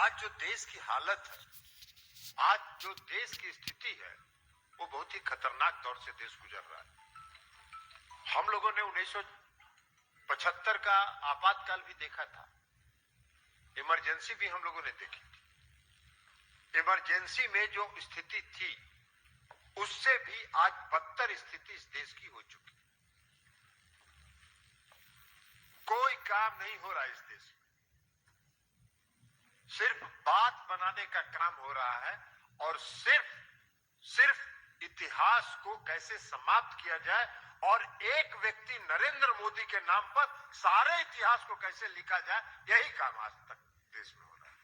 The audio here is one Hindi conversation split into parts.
आज जो देश की हालत है, आज जो देश की स्थिति है, वो बहुत ही खतरनाक दौर से देश गुजर रहा है। हम लोगों ने 1975 का आपातकाल भी देखा था, इमरजेंसी भी हम लोगों ने देखी थी। इमरजेंसी में जो स्थिति थी, उससे भी आज बदतर स्थिति इस देश की हो चुकी है। कोई काम नहीं हो रहा इस देश में, सिर्फ बात बनाने का काम हो रहा है और सिर्फ इतिहास को कैसे समाप्त किया जाए और एक व्यक्ति नरेंद्र मोदी के नाम पर सारे इतिहास को कैसे लिखा जाए, यही काम आज तक देश में हो रहा है।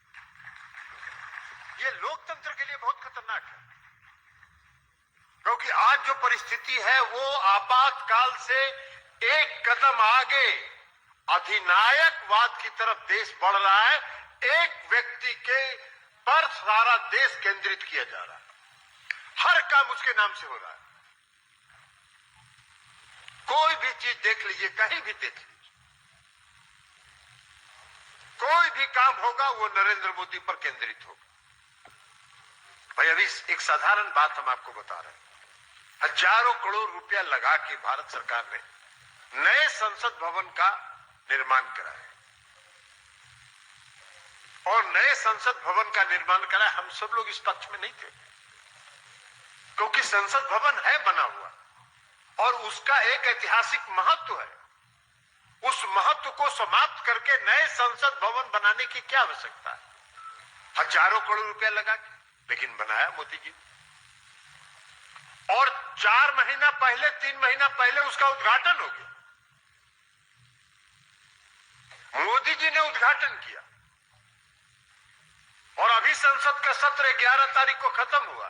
ये लोकतंत्र के लिए बहुत खतरनाक है, क्योंकि आज जो परिस्थिति है वो आपातकाल से एक कदम आगे अधिनायकवाद की तरफ देश बढ़ रहा है। एक व्यक्ति के पर सारा देश केंद्रित किया जा रहा है, हर काम उसके नाम से हो रहा है। कोई भी चीज देख लीजिए, कहीं भी देख लीजिए, कोई भी काम होगा वो नरेंद्र मोदी पर केंद्रित होगा। भाई अभी एक साधारण बात हम आपको बता रहे हैं, हजारों करोड़ रुपया लगा के भारत सरकार ने नए संसद भवन का निर्माण कराया और नए संसद भवन का निर्माण कराया। हम सब लोग इस पक्ष में नहीं थे, क्योंकि संसद भवन है बना हुआ और उसका एक ऐतिहासिक महत्व है। उस महत्व को समाप्त करके नए संसद भवन बनाने की क्या आवश्यकता है? हजारों करोड़ रुपया लगा के, लेकिन बनाया मोदी जी। और 4 महीना पहले, 3 महीना पहले उसका उद्घाटन हो गया। मोदी जी ने उद्घाटन किया और अभी संसद का सत्र 11 तारीख को खत्म हुआ।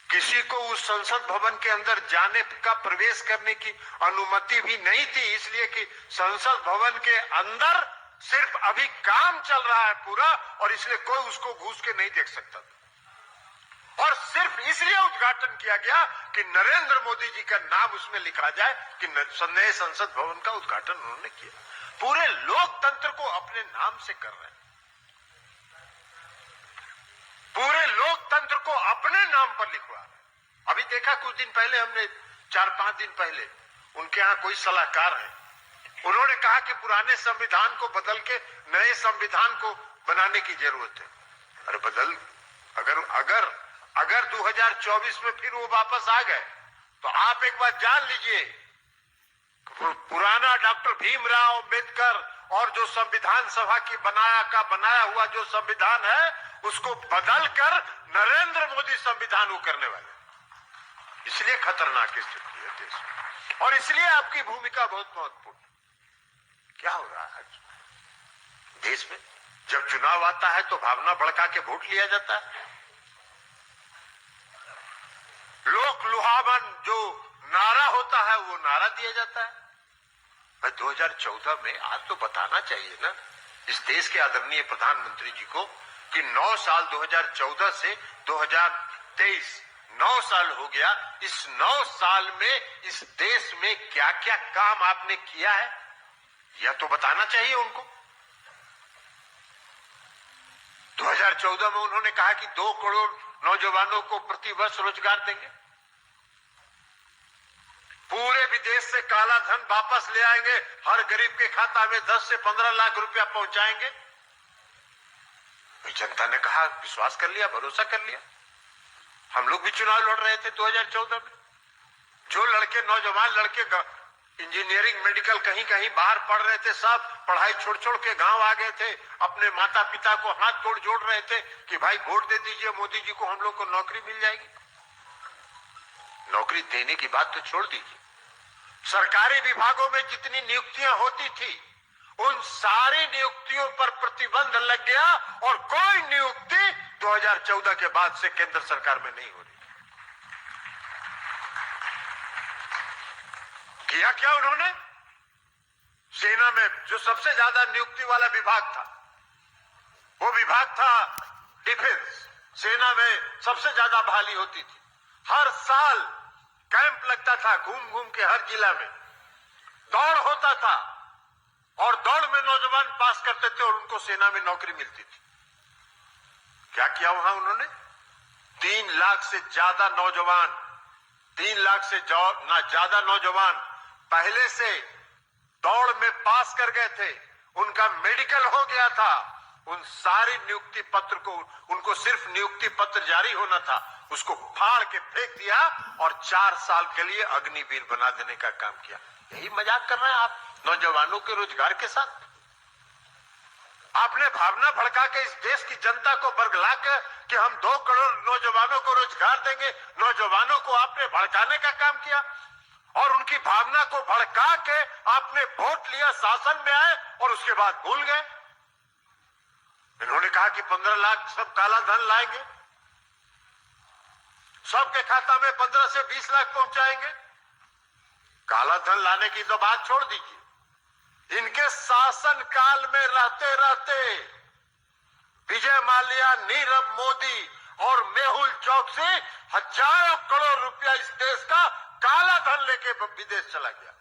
किसी को उस संसद भवन के अंदर जाने का, प्रवेश करने की अनुमति भी नहीं थी, इसलिए कि संसद भवन के अंदर सिर्फ अभी काम चल रहा है पूरा, और इसलिए कोई उसको घुस के नहीं देख सकता था। और सिर्फ इसलिए उद्घाटन किया गया कि नरेंद्र मोदी जी का नाम उसमें लिखा जाए कि नए संसद भवन का उद्घाटन उन्होंने किया। पूरे लोकतंत्र को अपने नाम से कर रहे हैं, पूरे लोकतंत्र को अपने नाम पर लिखवा रहे हैं। अभी देखा कुछ दिन पहले, हमने 4-5 दिन पहले उनके यहां कोई सलाहकार है, उन्होंने कहा कि पुराने संविधान को बदल के नए संविधान को बनाने की जरूरत है। अरे बदल, अगर 2024 में फिर वो वापस आ गए तो आप एक बार जान लीजिए, पुराना डॉक्टर भीमराव अंबेडकर और जो संविधान सभा की बनाया हुआ जो संविधान है, उसको बदलकर नरेंद्र मोदी संविधान वो करने वाले। इसलिए खतरनाक स्थिति है देश में, और इसलिए आपकी भूमिका बहुत महत्वपूर्ण है। क्या हो रहा है आज देश में? जब चुनाव आता है तो भावना भड़का के वोट लिया जाता है। लोक लुभावन जो नारा होता है वो नारा दिया जाता है। 2014 में आज तो बताना चाहिए ना इस देश के आदरणीय प्रधानमंत्री जी को कि 9 साल 2014 से 2023 9 साल हो गया। इस 9 साल में इस देश में क्या क्या काम आपने किया है, यह तो बताना चाहिए उनको। 2014 में उन्होंने कहा कि 2 करोड़ नौजवानों को प्रति वर्ष रोजगार देंगे, पूरे विदेश से काला धन वापस ले आएंगे, हर गरीब के खाता में 10 से 15 लाख रुपया पहुंचाएंगे। जनता ने कहा, विश्वास कर लिया, भरोसा कर लिया। हम लोग भी चुनाव लड़ रहे थे 2014 में। जो लड़के, नौजवान लड़के इंजीनियरिंग, मेडिकल कहीं कहीं बाहर पढ़ रहे थे, सब पढ़ाई छोड़ के गांव आ गए थे, अपने माता पिता को हाथ तोड़ जोड़ रहे थे कि भाई वोट दे दीजिए मोदी जी को, हम लोग को नौकरी मिल जाएगी। नौकरी देने की बात तो छोड़ दीजिए, सरकारी विभागों में जितनी नियुक्तियां होती थी उन सारी नियुक्तियों पर प्रतिबंध लग गया और कोई नियुक्ति 2014 के बाद से केंद्र सरकार में नहीं हो रही। किया क्या उन्होंने? सेना में जो सबसे ज्यादा नियुक्ति वाला विभाग था, वो विभाग था डिफेंस। सेना में सबसे ज्यादा बहाली होती थी, हर साल कैंप लगता था, घूम घूम के हर जिला में दौड़ होता था, और दौड़ में नौजवान पास करते थे और उनको सेना में नौकरी मिलती थी। क्या किया वहां उन्होंने? 3 लाख से ज्यादा नौजवान, 3 लाख से ज्यादा नौजवान पहले से दौड़ में पास कर गए थे, उनका मेडिकल हो गया था, उन सारी नियुक्ति पत्र को, उनको सिर्फ नियुक्ति पत्र जारी होना था, उसको फाड़ के फेंक दिया और 4 साल के लिए अग्निवीर बना देने का काम किया। यही मजाक कर रहे हैं आप नौजवानों के रोजगार के साथ। आपने भावना भड़का के इस देश की जनता को बरगला कर कि हम 2 करोड़ नौजवानों को रोजगार देंगे, नौजवानों को आपने भड़काने का काम किया और उनकी भावना को भड़का के आपने वोट लिया, शासन में आए और उसके बाद भूल गए। इन्होंने कहा कि 15 लाख सब काला धन लाएंगे, सबके खाता में 15 से 20 लाख पहुंचाएंगे। काला धन लाने की तो बात छोड़ दीजिए, इनके शासन काल में रहते रहते विजय माल्या, नीरव मोदी और मेहुल चौकसी हजारों करोड़ रुपया इस देश का काला धन लेके विदेश चला गया।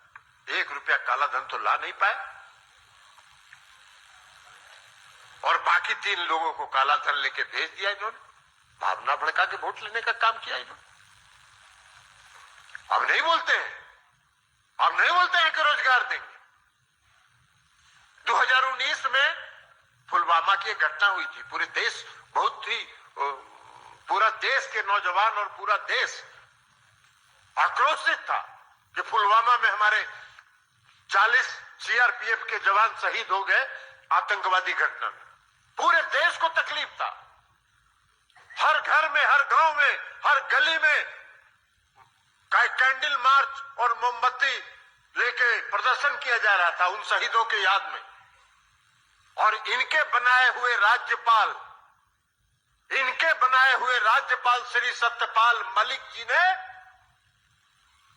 1 रुपया काला धन तो ला नहीं पाए और बाकी 3 लोगों को काला धन लेके भेज दिया इन्होंने। भावना भड़का के वोट लेने का काम किया इन्होंने। अब नहीं बोलते हैं, अब नहीं बोलते हैं कि रोजगार देंगे। 2019 में पुलवामा की एक घटना हुई थी, पूरे देश बहुत ही, पूरा देश के नौजवान और पूरा देश आक्रोशित था कि पुलवामा में हमारे 40 सीआरपीएफ के जवान शहीद हो गए आतंकवादी घटना में। पूरे देश को तकलीफ था, हर घर में, हर गांव में, हर गली में कैंडल मार्च और मोमबत्ती लेके प्रदर्शन किया जा रहा था उन शहीदों के याद में। और इनके बनाए हुए राज्यपाल श्री सत्यपाल मलिक जी ने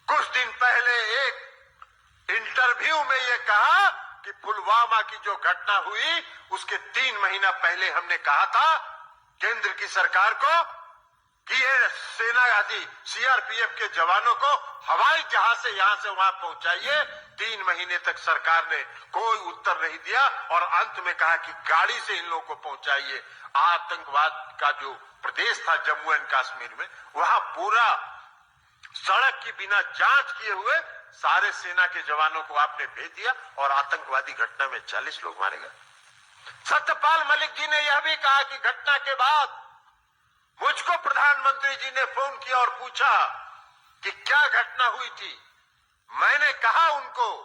कुछ दिन पहले एक इंटरव्यू में यह कहा कि पुलवामा की जो घटना हुई उसके 3 महीना पहले हमने कहा था केंद्र की सरकार को कि ये सेना आदि सीआरपीएफ के जवानों को हवाई जहाज से यहां से वहां पहुंचाइए। 3 महीने तक सरकार ने कोई उत्तर नहीं दिया और अंत में कहा कि गाड़ी से इन लोगों को पहुंचाइए। आतंकवाद का जो प्रदेश था जम्मू एंड कश्मीर में, वहां पूरा सड़क की बिना जांच किए हुए सारे सेना के जवानों को आपने भेज दिया और आतंकवादी घटना में 40 लोग मारे गए। सत्यपाल मलिक जी ने यह भी कहा कि घटना के बाद मुझको प्रधानमंत्री जी ने फोन किया और पूछा कि क्या घटना हुई थी। मैंने कहा उनको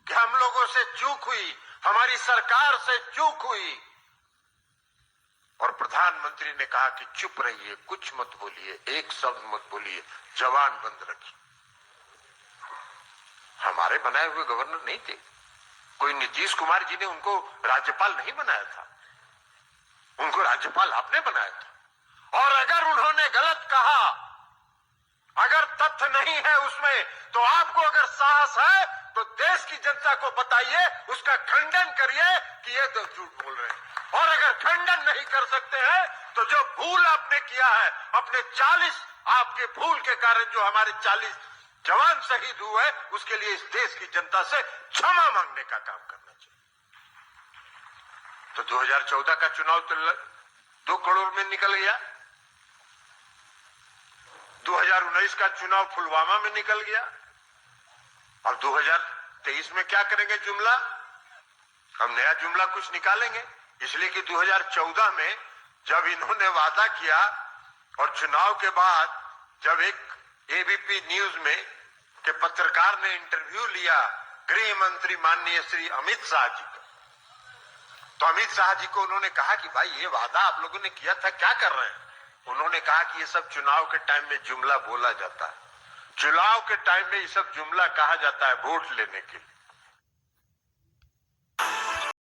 कि हम लोगों से चूक हुई, हमारी सरकार से चूक हुई। और प्रधानमंत्री ने कहा कि चुप रहिए, कुछ मत बोलिए, एक शब्द मत बोलिए, जवान बंद रखिए। हमारे बनाए हुए गवर्नर नहीं थे, कोई नीतीश कुमार जी ने उनको राज्यपाल नहीं बनाया था, उनको राज्यपाल आपने बनाया था। और अगर उन्होंने गलत कहा, अगर तथ्य नहीं है उसमें, तो आपको अगर साहस है तो देश की जनता को बताइए, उसका खंडन करिए कि ये तो झूठ बोल रहे हैं। और अगर खंडन नहीं कर सकते हैं तो जो भूल आपने किया है, अपने 40 आपके भूल के कारण जो हमारे 40 जवान शहीद हुए, उसके लिए इस देश की जनता से क्षमा मांगने का काम करना चाहिए। तो 2014 का चुनाव तो 2 करोड़ में निकल गया, 2019 का चुनाव पुलवामा में निकल गया। अब 2023 में क्या करेंगे जुमला? हम नया जुमला कुछ निकालेंगे, इसलिए कि 2014 में जब इन्होंने वादा किया और चुनाव के बाद जब एक एबीपी न्यूज में के पत्रकार ने इंटरव्यू लिया गृह मंत्री माननीय श्री अमित शाह जी का, तो अमित शाह जी को उन्होंने कहा कि भाई ये वादा आप लोगों ने किया था, क्या कर रहे हैं? उन्होंने कहा कि ये सब चुनाव के टाइम में जुमला बोला जाता है, चुनाव के टाइम में ये सब जुमला कहा जाता है वोट लेने के लिए।